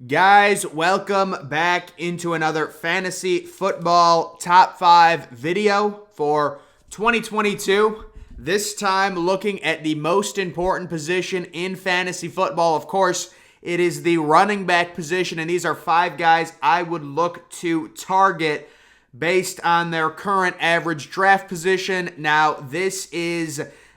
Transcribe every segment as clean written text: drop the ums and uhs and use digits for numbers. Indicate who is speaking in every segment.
Speaker 1: Guys, welcome back into another fantasy football top 5 video for 2022. This time looking at the most important position in fantasy football. Of course, it is the running back position, and these are 5 guys I would look to target based on their current average draft position. Now, this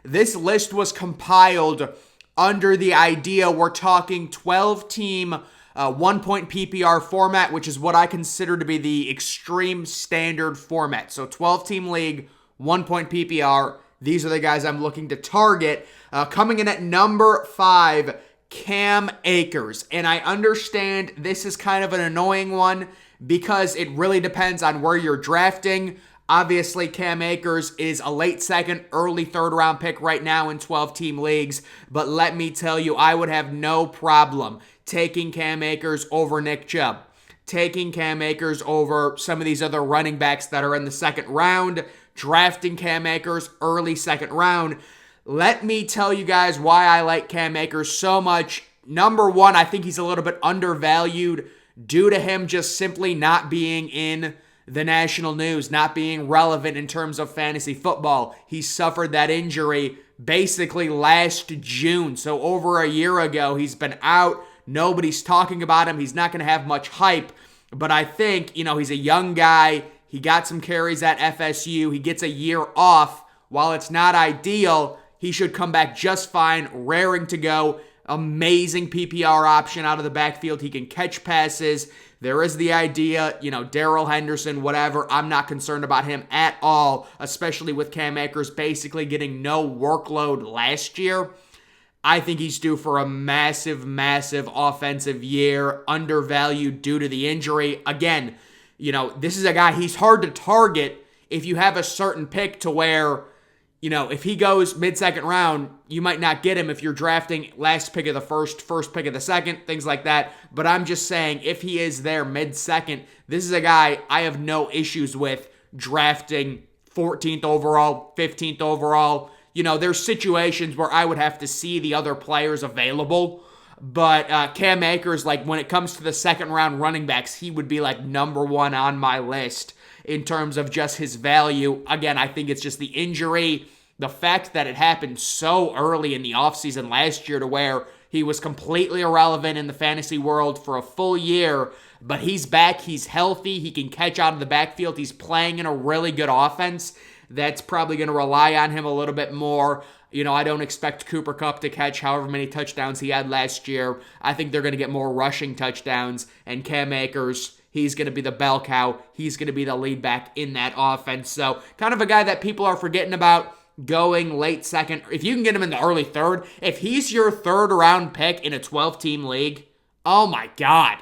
Speaker 1: list was compiled under the idea we're talking 12-team 1-point PPR format, which is what I consider to be the extreme standard format. So 12-team league, 1-point PPR. These are the guys I'm looking to target. Coming in at number 5, Cam Akers. And I understand this is kind of an annoying one because it really depends on where you're drafting. Obviously, Cam Akers is a late second, early third round pick right now in 12-team leagues. But let me tell you, I would have no problem taking Cam Akers over Nick Chubb, taking Cam Akers over some of these other running backs that are in the second round, drafting Cam Akers early second round. Let me tell you guys why I like Cam Akers so much. Number one, I think he's a little bit undervalued due to him just simply not being in the national news, not being relevant in terms of fantasy football. He suffered that injury basically last June, so over a year ago. He's been out. Nobody's talking about him. He's not going to have much hype, but I think, he's a young guy. He got some carries at FSU. He gets a year off. While it's not ideal, he should come back just fine, raring to go. Amazing PPR option out of the backfield. He can catch passes. There is the idea, Darrell Henderson, whatever. I'm not concerned about him at all, especially with Cam Akers basically getting no workload last year. I think he's due for a massive offensive year, undervalued due to the injury. Again, this is a guy, he's hard to target if you have a certain pick to where, if he goes mid-second round, you might not get him if you're drafting last pick of the first pick of the second, things like that. But I'm just saying, if he is there mid-second, this is a guy I have no issues with drafting 14th overall, 15th overall. There's situations where I would have to see the other players available. But Cam Akers, when it comes to the second round running backs, he would be number one on my list in terms of just his value. Again, I think it's just the injury, the fact that it happened so early in the offseason last year to where he was completely irrelevant in the fantasy world for a full year. But he's back, he's healthy, he can catch out of the backfield, he's playing in a really good offense that's probably going to rely on him a little bit more. I don't expect Cooper Kupp to catch however many touchdowns he had last year. I think they're going to get more rushing touchdowns, and Cam Akers, he's going to be the bell cow. He's going to be the lead back in that offense. So kind of a guy that people are forgetting about going late second. If you can get him in the early third, if he's your third round pick in a 12-team league, oh my God.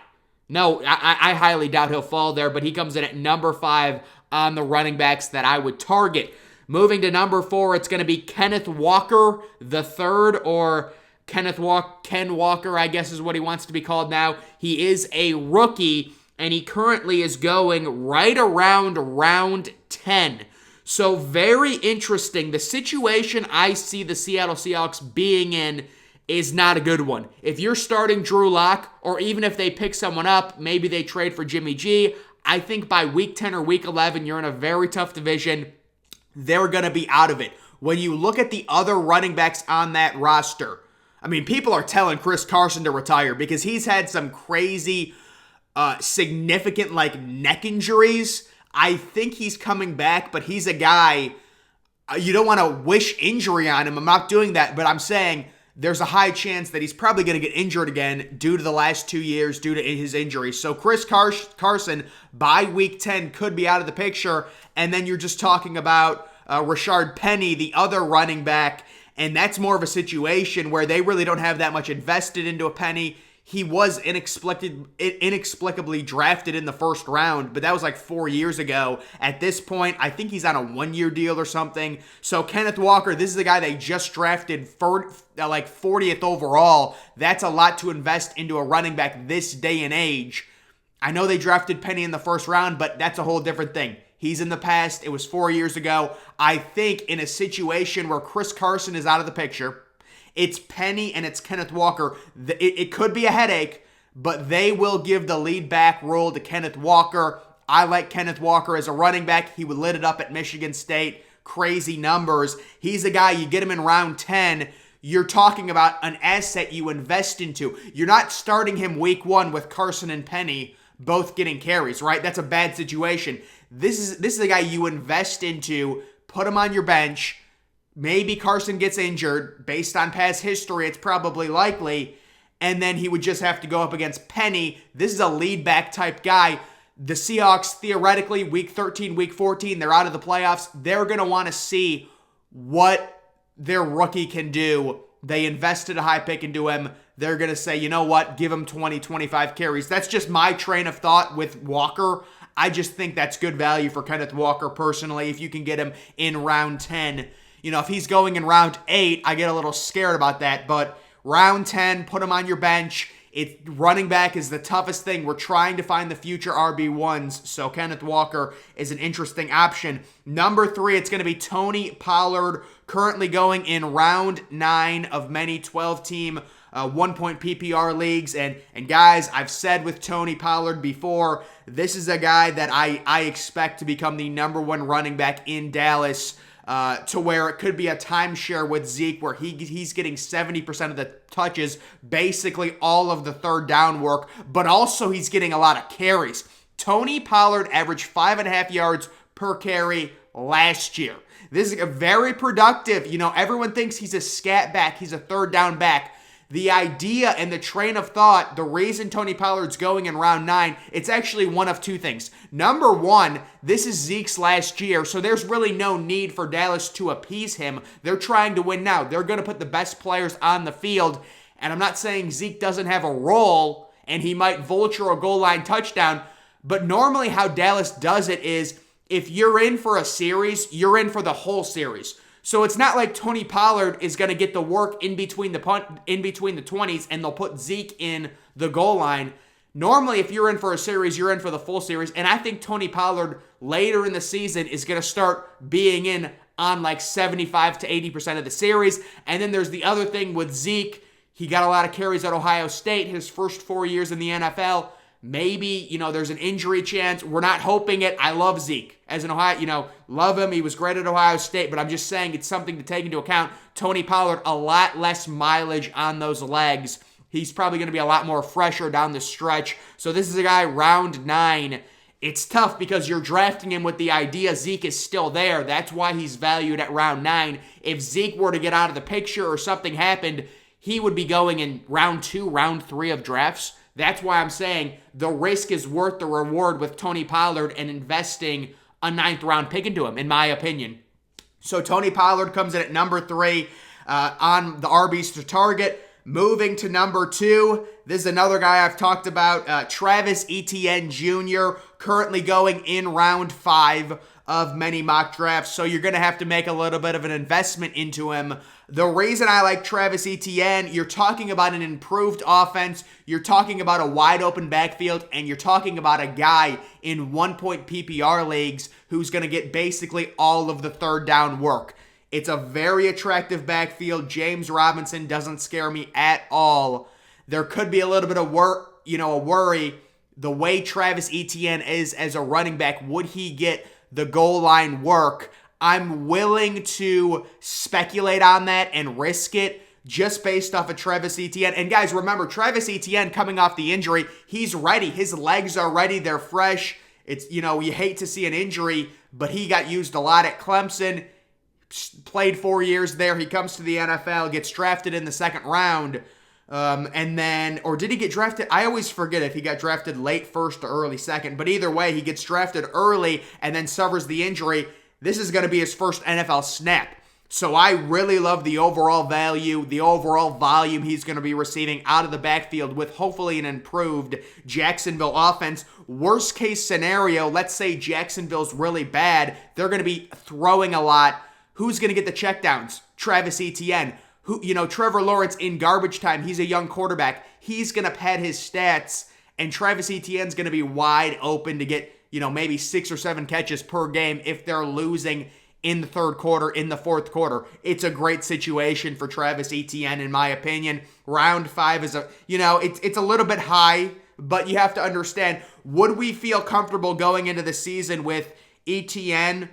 Speaker 1: No, I highly doubt he'll fall there, but he comes in at number 5 on the running backs that I would target. Moving to number 4, it's going to be Kenneth Walker the third, or Ken Walker, I guess is what he wants to be called now. He is a rookie, and he currently is going right around round 10. So very interesting. The situation I see the Seattle Seahawks being in is not a good one. If you're starting Drew Lock, or even if they pick someone up, maybe they trade for Jimmy G, I think by week 10 or week 11, you're in a very tough division. They're going to be out of it. When you look at the other running backs on that roster, people are telling Chris Carson to retire because he's had some crazy, significant, neck injuries. I think he's coming back, but he's a guy, you don't want to wish injury on him. I'm not doing that, but I'm saying there's a high chance that he's probably going to get injured again due to the last 2 years, due to his injuries. So Chris Carson, by week 10, could be out of the picture. And then you're just talking about Rashard Penny, the other running back. And that's more of a situation where they really don't have that much invested into a Penny. He was inexplicably drafted in the first round, but that was 4 years ago. At this point, I think he's on a 1-year deal or something. So Kenneth Walker, this is the guy they just drafted 40th overall. That's a lot to invest into a running back this day and age. I know they drafted Penny in the first round, but that's a whole different thing. He's in the past. It was 4 years ago. I think in a situation where Chris Carson is out of the picture, it's Penny and it's Kenneth Walker. It could be a headache, but they will give the lead back role to Kenneth Walker. I like Kenneth Walker as a running back. He would lit it up at Michigan State. Crazy numbers. He's a guy, you get him in round 10, you're talking about an asset you invest into. You're not starting him week 1 with Carson and Penny both getting carries, right? That's a bad situation. This is a guy you invest into, put him on your bench. Maybe Carson gets injured. Based on past history, it's probably likely. And then he would just have to go up against Penny. This is a lead back type guy. The Seahawks, theoretically, week 13, week 14, they're out of the playoffs. They're going to want to see what their rookie can do. They invested a high pick into him. They're going to say, you know what, give him 20, 25 carries. That's just my train of thought with Walker. I just think that's good value for Kenneth Walker personally if you can get him in round 10. You know, if he's going in round 8, I get a little scared about that. But round 10, put him on your bench. Running back is the toughest thing. We're trying to find the future RB1s, so Kenneth Walker is an interesting option. Number 3, it's going to be Tony Pollard, currently going in round 9 of many 12-team one-point PPR leagues. And guys, I've said with Tony Pollard before, this is a guy that I expect to become the number 1 running back in Dallas. To where it could be a timeshare with Zeke where he's getting 70% of the touches, basically all of the third down work, but also he's getting a lot of carries. Tony Pollard averaged 5.5 yards per carry last year. This is a very productive, everyone thinks he's a scat back, he's a third down back. The idea and the train of thought, the reason Tony Pollard's going in round 9, it's actually one of 2 things. Number 1, this is Zeke's last year, so there's really no need for Dallas to appease him. They're trying to win now. They're going to put the best players on the field, and I'm not saying Zeke doesn't have a role and he might vulture a goal line touchdown, but normally how Dallas does it is if you're in for a series, you're in for the whole series. So it's not like Tony Pollard is going to get the work in between the 20s and they'll put Zeke in the goal line. Normally, if you're in for a series, you're in for the full series. And I think Tony Pollard later in the season is going to start being in on like 75 to 80% of the series. And then there's the other thing with Zeke. He got a lot of carries at Ohio State his first 4 years in the NFL. Maybe, there's an injury chance. We're not hoping it. I love Zeke. As an Ohio, love him. He was great at Ohio State, but I'm just saying it's something to take into account. Tony Pollard, a lot less mileage on those legs. He's probably going to be a lot more fresher down the stretch. So this is a guy round 9. It's tough because you're drafting him with the idea Zeke is still there. That's why he's valued at round 9. If Zeke were to get out of the picture or something happened, he would be going in round 2, round 3 of drafts. That's why I'm saying the risk is worth the reward with Tony Pollard and investing a 9th round pick into him, in my opinion. So Tony Pollard comes in at number 3 on the RBs to target. Moving to number 2, this is another guy I've talked about, Travis Etienne Jr., currently going in round 5 of many mock drafts. So you're going to have to make a little bit of an investment into him. The reason I like Travis Etienne, you're talking about an improved offense, you're talking about a wide open backfield, and you're talking about a guy in one-point PPR leagues who's going to get basically all of the third down work. It's a very attractive backfield. James Robinson doesn't scare me at all. There could be a little bit of a worry. The way Travis Etienne is as a running back, would he get the goal line work? I'm willing to speculate on that and risk it just based off of Travis Etienne. And guys, remember, Travis Etienne coming off the injury, he's ready. His legs are ready. They're fresh. It's, you hate to see an injury, but he got used a lot at Clemson, played 4 years there. He comes to the NFL, gets drafted in the 2nd round. Or did he get drafted? I always forget if he got drafted late 1st or early 2nd, but either way, he gets drafted early and then suffers the injury. This is going to be his first NFL snap. So I really love the overall value, the overall volume he's going to be receiving out of the backfield with hopefully an improved Jacksonville offense. Worst case scenario, let's say Jacksonville's really bad. They're going to be throwing a lot. Who's going to get the checkdowns? Travis Etienne. Trevor Lawrence in garbage time. He's a young quarterback. He's going to pad his stats, and Travis Etienne's going to be wide open to get, maybe 6 or 7 catches per game if they're losing in the third quarter, in the fourth quarter. It's a great situation for Travis Etienne, in my opinion. Round 5 is it's a little bit high, but you have to understand, would we feel comfortable going into the season with Etienne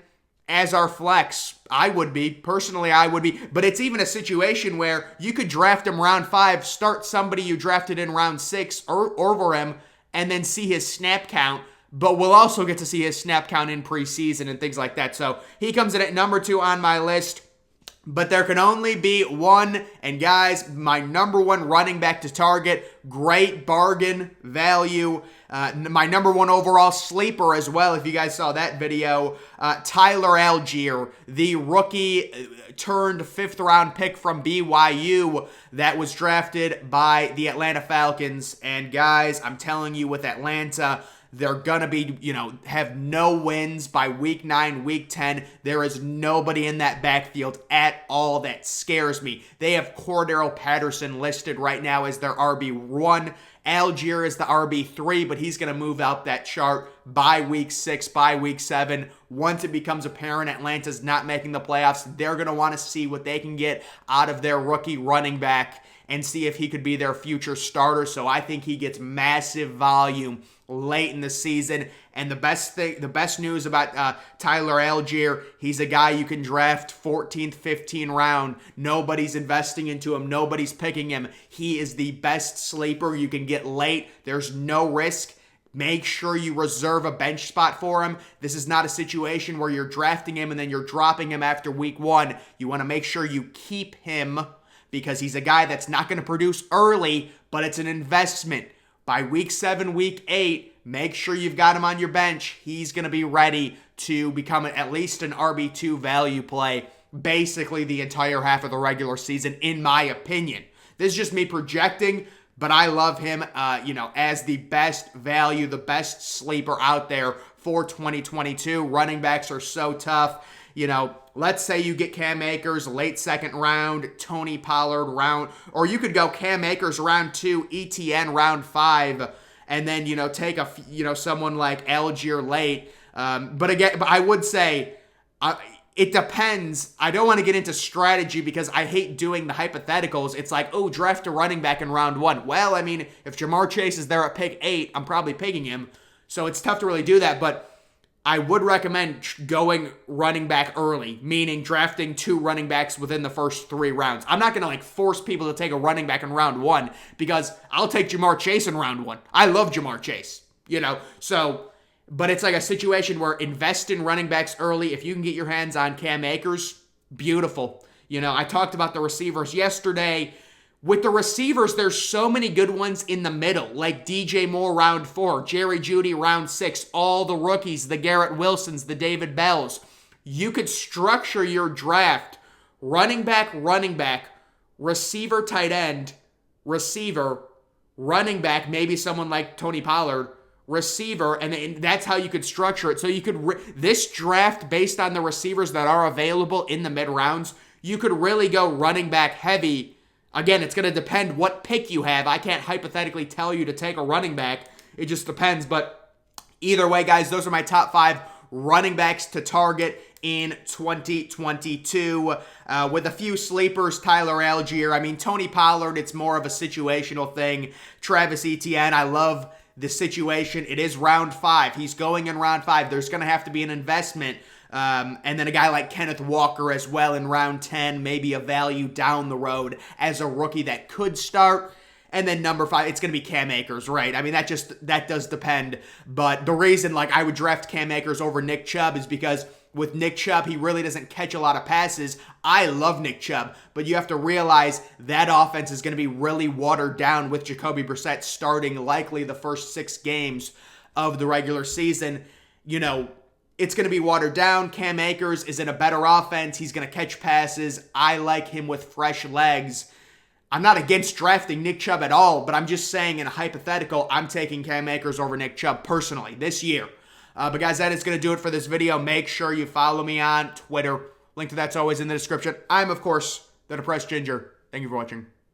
Speaker 1: as our flex? I would be. Personally, I would be. But it's even a situation where you could draft him round 5, start somebody you drafted in round 6 over him, and then see his snap count. But we'll also get to see his snap count in preseason and things like that. So he comes in at number 2 on my list. But there can only be one. And guys, my number 1 running back to target, great bargain value. My number 1 overall sleeper as well, if you guys saw that video, Tyler ALLGEIER, the rookie turned 5th round pick from BYU that was drafted by the Atlanta Falcons. And guys, I'm telling you, with Atlanta, they're going to be, have no wins by week 9, week 10. There is nobody in that backfield at all that scares me. They have Cordero Patterson listed right now as their RB1. ALLGEIER is the RB3, but he's going to move out that chart by week 6, by week 7. Once it becomes apparent Atlanta's not making the playoffs, they're going to want to see what they can get out of their rookie running back and see if he could be their future starter. So I think he gets massive volume late in the season. And the best news about Tyler ALLGEIER, he's a guy you can draft 14th, 15th round. Nobody's investing into him. Nobody's picking him. He is the best sleeper you can get late. There's no risk. Make sure you reserve a bench spot for him. This is not a situation where you're drafting him and then you're dropping him after week 1. You want to make sure you keep him because he's a guy that's not going to produce early, but it's an investment. By week 7, week 8, make sure you've got him on your bench. He's going to be ready to become at least an RB2 value play basically the entire half of the regular season, in my opinion. This is just me projecting, but I love him, as the best value, the best sleeper out there for 2022. Running backs are so tough. Let's say you get Cam Akers late 2nd round, Tony Pollard round, or you could go Cam Akers round 2, ETN round 5, and then, take someone like ALLGEIER late. But I would say it depends. I don't want to get into strategy because I hate doing the hypotheticals. It's like, oh, draft a running back in round 1. Well, I mean, if Jamar Chase is there at pick 8, I'm probably picking him. So it's tough to really do that, but I would recommend going running back early, meaning drafting 2 running backs within the first 3 rounds. I'm not going to force people to take a running back in round 1 because I'll take Jamar Chase in round 1. I love Jamar Chase, but it's like a situation where invest in running backs early. If you can get your hands on Cam Akers, beautiful. I talked about the receivers yesterday. With the receivers, there's so many good ones in the middle, like DJ Moore round 4, Jerry Jeudy round 6, all the rookies, the Garrett Wilsons, the David Bells. You could structure your draft running back, receiver, tight end, receiver, running back, maybe someone like Tony Pollard, receiver, and that's how you could structure it. So you could, this draft based on the receivers that are available in the mid-rounds, you could really go running back heavy. Again, it's going to depend what pick you have. I can't hypothetically tell you to take a running back. It just depends. But either way, guys, those are my top 5 running backs to target in 2022. With a few sleepers, Tyler ALLGEIER. I mean, Tony Pollard, it's more of a situational thing. Travis Etienne, I love the situation. It is round 5. He's going in round 5. There's going to have to be an investment. And then a guy like Kenneth Walker as well in round 10, maybe a value down the road as a rookie that could start. And then number 5, it's going to be Cam Akers, right? I mean, that does depend. But the reason I would draft Cam Akers over Nick Chubb is because with Nick Chubb, he really doesn't catch a lot of passes. I love Nick Chubb, but you have to realize that offense is going to be really watered down with Jacoby Brissett starting likely the first 6 games of the regular season. It's going to be watered down. Cam Akers is in a better offense. He's going to catch passes. I like him with fresh legs. I'm not against drafting Nick Chubb at all, but I'm just saying in a hypothetical, I'm taking Cam Akers over Nick Chubb personally this year. But guys, that is going to do it for this video. Make sure you follow me on Twitter. Link to that's always in the description. I'm, of course, the Depressed Ginger. Thank you for watching.